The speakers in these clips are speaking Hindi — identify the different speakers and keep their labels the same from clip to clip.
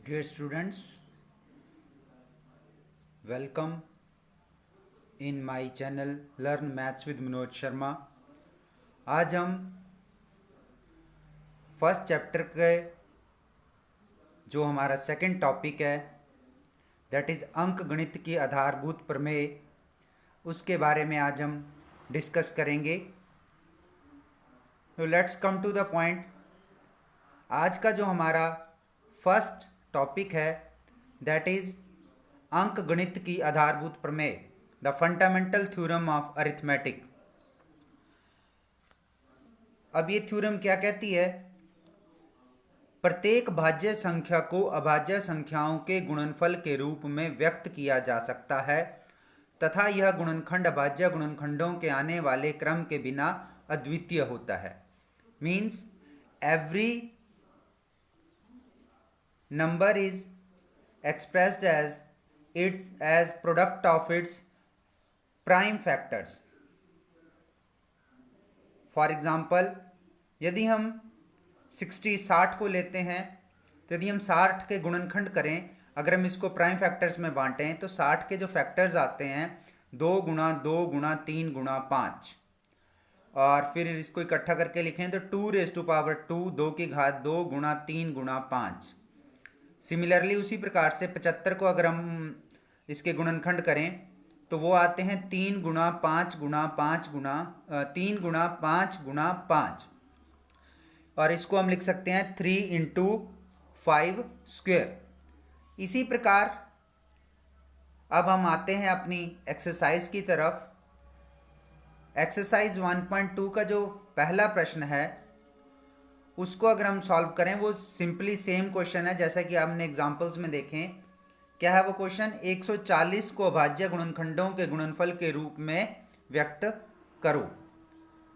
Speaker 1: Dear students, welcome in my channel Learn Maths with Manoj Sharma। आज हम फर्स्ट चैप्टर के जो हमारा सेकंड टॉपिक है दैट इज़ अंक गणित की आधारभूत प्रमेय, उसके बारे में आज हम डिस्कस करेंगे। तो let's come to the point. आज का जो हमारा फर्स्ट टॉपिक है दैट इज अंक गणित की आधारभूत प्रमेय, the fundamental theorem of arithmetic. अब ये थ्योरम क्या कहती है? प्रत्येक भाज्य संख्या को अभाज्य संख्याओं के गुणनफल के रूप में व्यक्त किया जा सकता है तथा यह गुणनखंड अभाज्य गुणनखंडों के आने वाले क्रम के बिना अद्वितीय होता है। Means every number is expressed as product of its prime factors। For example, यदि हम 60 को लेते हैं तो यदि हम 60 के गुणनखंड करें, अगर हम इसको प्राइम फैक्टर्स में बांटें तो 60 के जो फैक्टर्स आते हैं 2 गुणा 2 गुणा 3 गुणा 5, और फिर इसको इकट्ठा करके लिखें तो 2⁻², 2 की घात 2 गुणा 3 गुणा 5। सिमिलरली उसी प्रकार से 75 को अगर हम इसके गुणनखंड करें तो वो आते हैं 3 गुणा 5 गुणा 5 गुणा 3 गुणा 5 गुणा 5, और इसको हम लिख सकते हैं 3 × 5 स्क्वायर। इसी प्रकार अब हम आते हैं अपनी एक्सरसाइज की तरफ। एक्सरसाइज 1.2 का जो पहला प्रश्न है उसको अगर हम सॉल्व करें, वो सिंपली सेम क्वेश्चन है जैसा कि आपने एग्जांपल्स में देखें। क्या है वो क्वेश्चन? 140 को अभाज्य गुणनखंडों के गुणनफल के रूप में व्यक्त करो।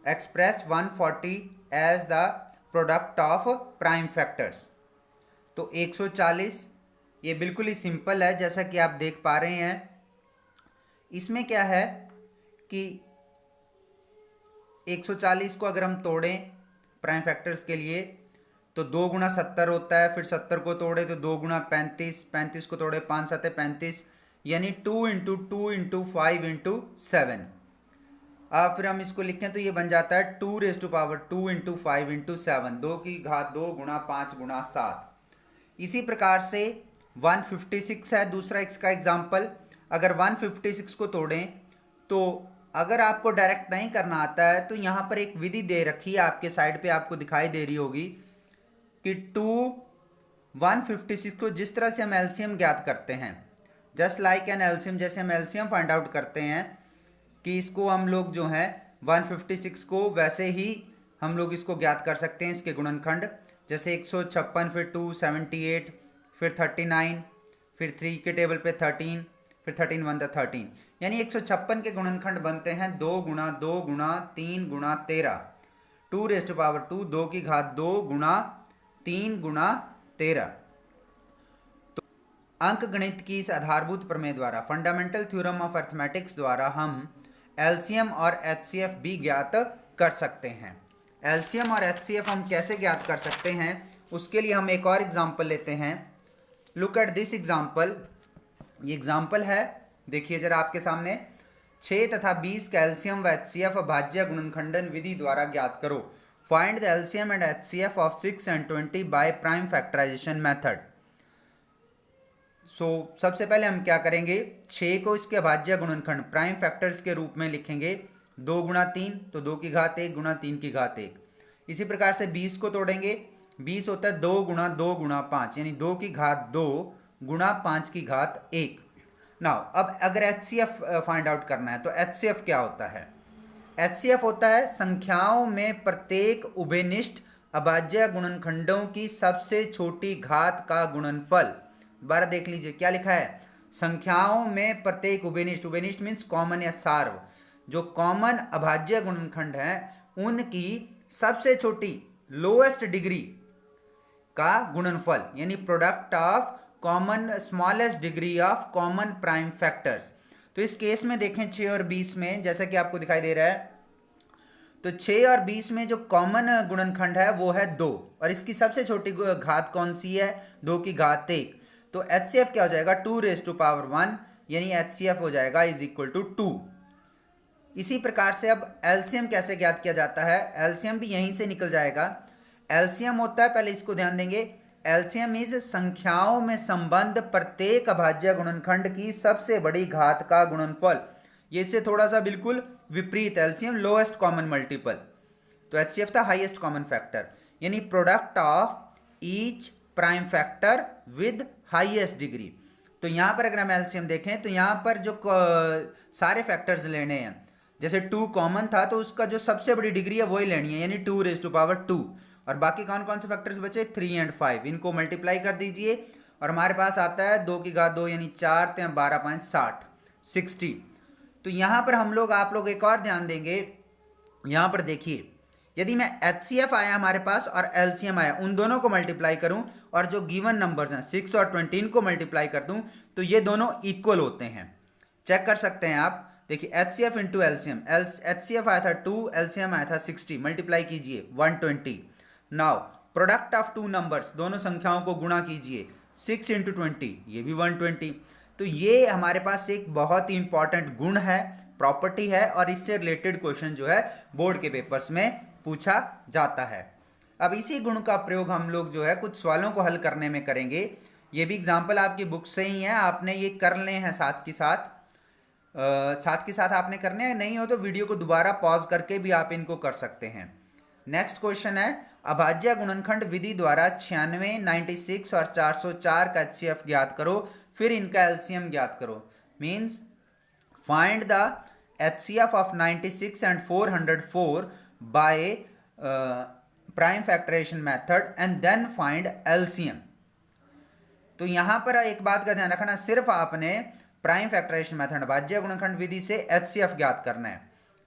Speaker 1: Express 140 as the product of prime factors. तो 140 ये बिल्कुल ही सिंपल है जैसा कि आप देख पा रहे हैं। इसमें क्या है कि 140 को अगर हम तोड़ें प्राइम फैक्टर्स के लिए तो 2 गुणा 70 होता है, फिर 70 को तोड़े तो 2 गुणा 35, 35 को तोड़े 5 7 35, यानी 2 × 2 × 5 × 7। अब फिर हम इसको लिखें तो ये बन जाता है 2⁻² 2 × 5 × 7, 2 की घात 2 गुणा 5 गुणा 7। इसी प्रकार से 156 है दूसरा इसका एग्जाम्पल। अगर 156 को तोड़ें तो अगर आपको डायरेक्ट नहीं करना आता है तो यहाँ पर एक विधि दे रखी है, आपके साइड पे आपको दिखाई दे रही होगी कि 156 को जिस तरह से हम एलसीएम ज्ञात करते हैं, जस्ट लाइक एन एलसीएम, जैसे हम एलसीएम फाइंड आउट करते हैं कि इसको हम लोग जो है 156 को वैसे ही हम लोग इसको ज्ञात कर सकते हैं इसके गुणनखंड। जैसे 156, फिर 2 78, फिर 39, फिर 3 के टेबल पे 13, फिर 13 1 13, यानी 156 के गुणनखंड बनते हैं 2 गुणा 2 गुणा 3 गुणा 13, 2⁻², 2 की घात 2 गुणा 3 गुणा 13। तो अंक गणित की इस आधारभूत प्रमेय द्वारा, फंडामेंटल थ्योरम ऑफ अरिथमेटिक्स द्वारा, हम एलसीएम और एचसीएफ भी ज्ञात कर सकते हैं। एलसीएम और एचसीएफ हम कैसे ज्ञात कर सकते हैं, उसके लिए हम एक और एग्जाम्पल लेते हैं। Look at this example. ये एग्जाम्पल है, देखिए जरा आपके सामने। 6 तथा 20 का एलसीएम व एचसीएफ अभाज्य गुणनखंडन विधि द्वारा ज्ञात करो। Find the LCM and HCF of 6 and 20 by prime factorisation method. So सबसे पहले हम क्या करेंगे, 6 को इसके अभाज्य गुणनखंड प्राइम फैक्टर्स के रूप में लिखेंगे। 2 गुणा 3 तो 2 की घात 1 गुणा 3 की घात 1। इसी प्रकार से 20 को तोड़ेंगे। 20 होता है 2 गुणा 2 गुणा 5, यानी 2 की घात 2 गुणा 5 की घात 1। नाउ अब अगर एचसीएफ फाइंड आउट करना है तो एचसीएफ क्या होता है? एचसीएफ होता है संख्याओं में प्रत्येक उभयनिष्ठ अभाज्य गुणनखंडों की सबसे छोटी घात का गुणनफल। बार देख लीजिए क्या लिखा है, संख्याओं में प्रत्येक उभयनिष्ठ, उभयनिष्ठ मीन्स कॉमन या सार्व, जो कॉमन अभाज्य गुणनखंड है उनकी सबसे छोटी लोएस्ट डिग्री का गुणनफल, यानी product of common smallest degree of common prime factors. तो इस केस में देखें 6 और 20 में, जैसा कि आपको दिखाई दे रहा है, तो 6 और 20 में जो कॉमन गुणनखंड है वो है 2, और इसकी सबसे छोटी घात कौन सी है? 2 की घात 1। तो HCF क्या हो जाएगा? 2⁻1, यानी HCF हो जाएगा इज इक्वल टू 2। इसी प्रकार से अब एलसीएम कैसे ज्ञात किया जाता है? एलसीएम भी यहीं से निकल जाएगा। एलसीएम होता है, पहले इसको ध्यान देंगे, एलसीएम इज संख्याओं में संबंध प्रत्येक अभाज्य गुणनखंड की सबसे बड़ी घात का गुणनफल। ये इससे थोड़ा सा बिल्कुल विपरीत, एलसीएम लोएस्ट कॉमन मल्टीपल, तो एचसीएफ था हाईएस्ट कॉमन फैक्टर, यानी product of each prime factor with highest degree. तो यहां पर अगर हम एलसीएम देखें तो यहां पर जो सारे फैक्टर्स लेने हैं, जैसे 2 कॉमन था तो उसका जो सबसे बड़ी डिग्री है वही लेनी है, यानी 2⁻2, और बाकी कौन कौन से फैक्टर्स बचे? 3 एंड 5, इनको मल्टीप्लाई कर दीजिए और हमारे पास आता है 2 की घात 2 यानी 4, 12 5 60। तो यहां पर हम लोग, आप लोग एक और ध्यान देंगे, यहां पर देखिए, यदि मैं HCF आया हमारे पास और LCM आया, उन दोनों को मल्टीप्लाई करूं और जो गिवन नंबर्स हैं 6 और 20 इनको मल्टीप्लाई कर दूं तो ये दोनों इक्वल होते हैं। चेक कर सकते हैं आप, देखिए HCF इंटू LCM, HCF आया था 2, LCM आया था 60, मल्टीप्लाई कीजिए 120। नाउ प्रोडक्ट ऑफ 2 नंबर्स, दोनों संख्याओं को गुणा कीजिए, 6 इंटू 20, ये भी 120। तो ये हमारे पास एक बहुत ही इंपॉर्टेंट गुण है, प्रॉपर्टी है, और इससे रिलेटेड क्वेश्चन जो है बोर्ड के पेपर्स में पूछा जाता है। अब इसी गुण का प्रयोग हम लोग जो है कुछ सवालों को हल करने में करेंगे। ये भी एग्जाम्पल आपकी बुक से ही है, आपने ये कर ले हैं साथ के साथ आपने करने हैं, नहीं हो तो वीडियो को दोबारा पॉज करके भी आप इनको कर सकते हैं। नेक्स्ट क्वेश्चन है, अभाज्य गुणनखंड विधि द्वारा 96, 96 और 404 का HCF ज्ञात करो, फिर इनका एलसीएम ज्ञात करो। Means find the HCF of 96 and 404 by prime factorisation method and then find LCM. तो यहां पर एक बात का ध्यान रखना, सिर्फ आपने प्राइम फैक्टराइजेशन मेथड अभाज्य गुणनखंड विधि से HCF ज्ञात करना है।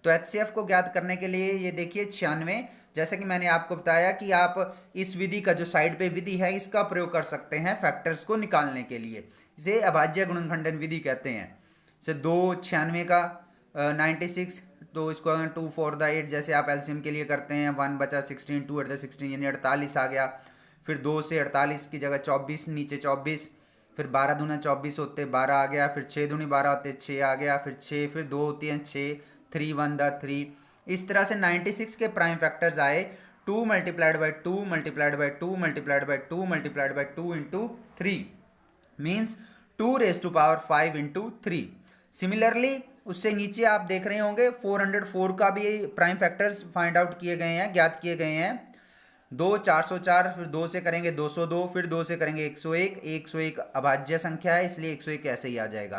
Speaker 1: तो HCF को ज्ञात करने के लिए ये देखिए 96, जैसे कि मैंने आपको बताया कि आप इस विधि का जो साइड पे विधि है इसका प्रयोग कर सकते हैं फैक्टर्स को निकालने के लिए, इसे अभाज्य गुणनखंडन विधि कहते हैं। जैसे 2 96 का 96, तो इसको 2 4 द 8 जैसे आप एलसीएम के लिए करते हैं, 1 बचा 16, 2 8 द 16 यानी 48 आ गया। फिर 2 से 48 की जगह 24 नीचे 24, फिर 12 दूना 24 होते 12 आ गया, फिर 6 दूनी 12 होते 6 आ गया, फिर 6, फिर 2 होती हैं 6, 3 1 द 3। इस तरह से 96 के प्राइम फैक्टर्स आए 2 multiplied by 2 multiplied by 2 multiplied by 2 multiplied by 2 into 3, means 2⁻5 into 3। Similarly उससे नीचे आप देख रहे होंगे 404 का भी प्राइम फैक्टर्स फाइंड आउट किए गए हैं, ज्ञात किए गए हैं। 2 404, फिर 2 से करेंगे 202, फिर 2 से करेंगे 101, 101 अभाज्य संख्या है इसलिए 101 ऐसे ही आ जाएगा।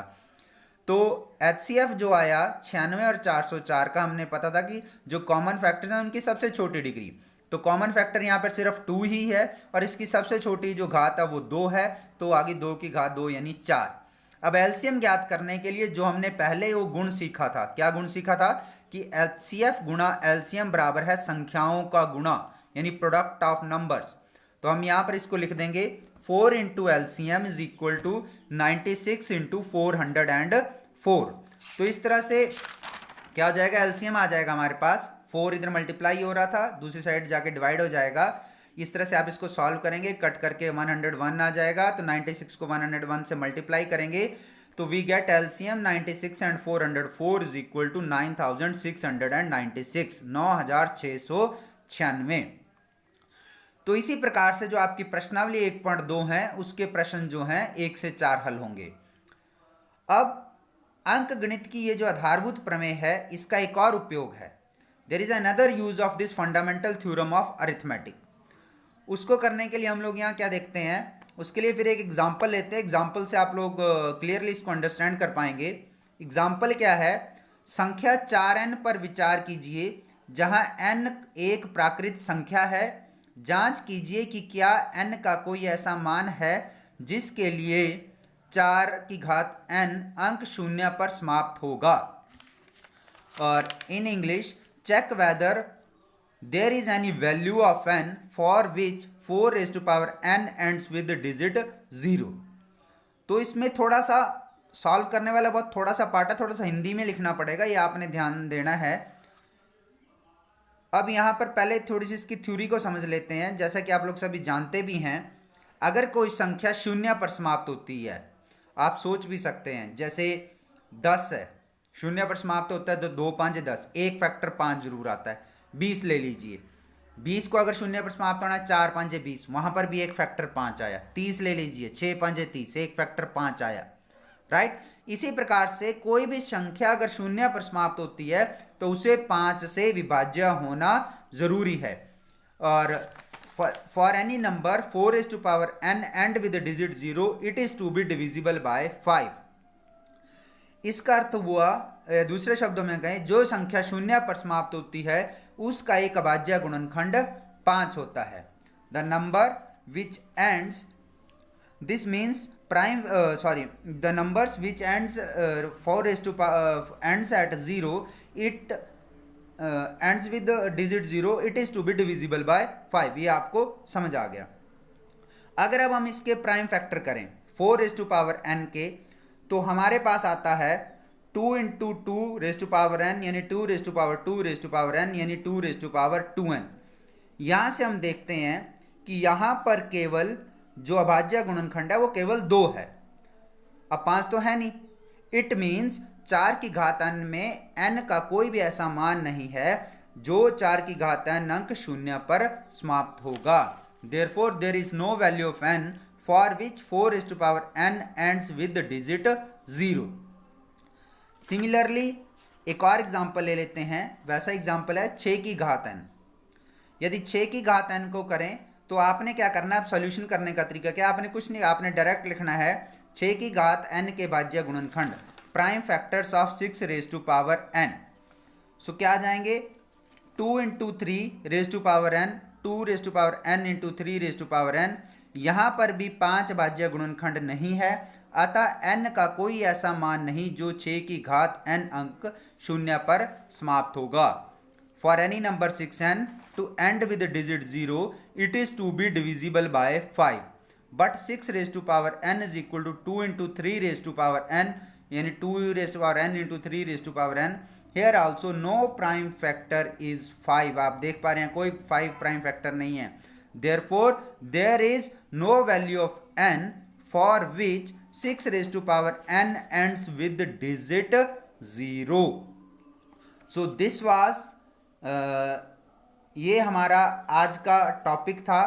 Speaker 1: तो HCF जो आया 96 और 404 का, हमने पता था कि जो कॉमन फैक्टर्स हैं उनकी सबसे छोटी डिग्री, तो कॉमन फैक्टर यहाँ पर सिर्फ 2 ही है और इसकी सबसे छोटी जो घात है वो 2 है, तो आगे 2 की घात 2 यानी 4। अब एलसीएम ज्ञात करने के लिए जो हमने पहले वो गुण सीखा था, क्या गुण सीखा था कि HCF गुणा एलसीएम बराबर है संख्याओं का गुणा, यानी प्रोडक्ट ऑफ नंबर्स। तो हम यहां पर इसको लिख देंगे 4 into LCM is equal to 96 into 404। तो इस तरह से क्या हो जाएगा, एलसीएम आ जाएगा हमारे पास, 4 इधर मल्टीप्लाई हो रहा था, दूसरी साइड जाके डिवाइड हो जाएगा। इस तरह से आप इसको सॉल्व करेंगे, कट करके 101 आ जाएगा, तो 96 को 101 से मल्टीप्लाई करेंगे तो we get LCM 96 and 404 is equal to 9696, 9696। तो इसी प्रकार से जो आपकी प्रश्नावली 1.2 है उसके प्रश्न जो हैं 1 से 4 हल होंगे। अब अंक गणित की ये जो आधारभूत प्रमेय है इसका एक और उपयोग है, there is another use of this fundamental theorem of arithmetic. उसको करने के लिए हम लोग यहाँ क्या देखते हैं, उसके लिए फिर एक एग्जाम्पल लेते हैं, एग्जाम्पल से आप लोग क्लियरली इसको अंडरस्टैंड कर पाएंगे। एग्जाम्पल क्या है, संख्या 4n पर विचार कीजिए जहां n एक प्राकृत संख्या है, जांच कीजिए कि क्या n का कोई ऐसा मान है जिसके लिए 4 की घात n अंक शून्य पर समाप्त होगा। और in English, check whether there is any value of n for which 4 raised to power n ends with the digit 0। तो इसमें थोड़ा सा सॉल्व करने वाला बहुत थोड़ा सा पार्ट है, थोड़ा सा हिंदी में लिखना पड़ेगा, ये आपने ध्यान देना है। अब यहाँ पर पहले थोड़ी सी इसकी थ्योरी को समझ लेते हैं। जैसा कि आप लोग सभी जानते भी हैं, अगर कोई संख्या शून्य पर समाप्त होती है, आप सोच भी सकते हैं, जैसे 10 है, शून्य पर समाप्त होता है तो 2 5 10, एक फैक्टर 5 जरूर आता है। 20 ले लीजिए, 20 को अगर शून्य पर समाप्त होना है 4 5 20, वहां पर भी एक फैक्टर 5 आया। 30 ले लीजिए, 6 5 30, एक फैक्टर 5 आया। राइट, इसी प्रकार से कोई भी संख्या अगर शून्य पर समाप्त होती है तो उसे 5 से विभाज्य होना जरूरी है। और for any number 4n end with digit 0 it is to be divisible by 5। इसका अर्थ हुआ, दूसरे शब्दों में कहें, जो संख्या शून्य पर समाप्त होती है उसका एक अभाज्य गुणनखंड 5 होता है। The number which ends, this means prime the numbers which ends 4 ends at 0, it ends with the digit 0, it is to be divisible by 5। ये आपको समझ आ गया। अगर अब हम इसके प्राइम फैक्टर करें 4n के, तो हमारे पास आता है 2 × 2n यानी 2n यानी 2n। यहां से हम देखते हैं कि यहां पर केवल जो अभाज्य गुणनखंड है वो केवल 2 है, अब 5 तो है नहीं। इट मीन्स 4 की घात n में n का कोई भी ऐसा मान नहीं है जो 4 की घात n अंक शून्य पर समाप्त होगा। Therefore there is no value of n for which 4n ends with digit 0। Similarly एक और एग्जांपल ले लेते हैं। वैसा एग्जांपल है 6 की घात n। यदि 6 की घात n को करें तो आपने क्या करना है, सॉल्यूशन करने का तरीका क्या, आपने कुछ नहीं, आपने डायरेक्ट लिखना है 6 की घात n के भाज्य गुणनखंड प्राइम फैक्टर्स ऑफ 6n। सो क्या आ जाएंगे, 2 × 3n, 2n × 3n। यहां पर भी 5 भाज्य गुणनखंड नहीं है, अतः n का कोई ऐसा मान नहीं जो 6 की घात n अंक शून्य पर समाप्त होगा। For any number 6n to end with the digit 0, it is to be divisible by 5, but 6n is equal to 2 × 3n यानी 2n × 3n। here also no prime factor is 5। आप देख पा रहे हैं कोई 5 प्राइम फैक्टर नहीं है। therefore there is no value of n for which 6n ends with the digit 0। so this was ये हमारा आज का टॉपिक था।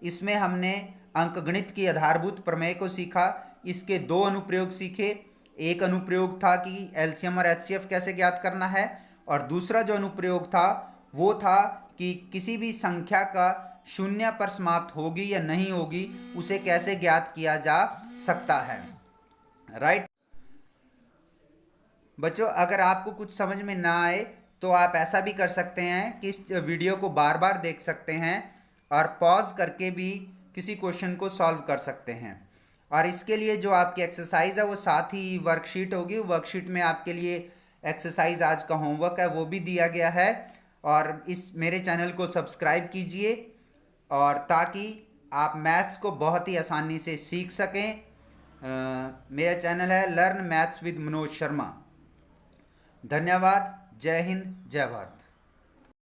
Speaker 1: इसमें हमने अंकगणित की आधारभूत प्रमेय को सीखा। इसके 2 अनुप्रयोग सीखे। एक अनुप्रयोग था कि एलसीएम और एचसीएफ कैसे ज्ञात करना है, और दूसरा जो अनुप्रयोग था वो था कि किसी भी संख्या का शून्य पर समाप्त होगी या नहीं होगी उसे कैसे ज्ञात किया जा सकता है। राइट बच्चों, अगर आपको कुछ समझ में ना आए तो आप ऐसा भी कर सकते हैं कि इस वीडियो को बार बार देख सकते हैं और पॉज करके भी किसी क्वेश्चन को सॉल्व कर सकते हैं। और इसके लिए जो आपकी एक्सरसाइज है वो साथ ही वर्कशीट होगी। वर्कशीट में आपके लिए एक्सरसाइज आज का होमवर्क है वो भी दिया गया है। और इस मेरे चैनल को सब्सक्राइब कीजिए और ताकि आप मैथ्स को बहुत ही आसानी से सीख सकें। मेरा चैनल है learn maths with Manoj Sharma. धन्यवाद। जय हिंद, जय भारत।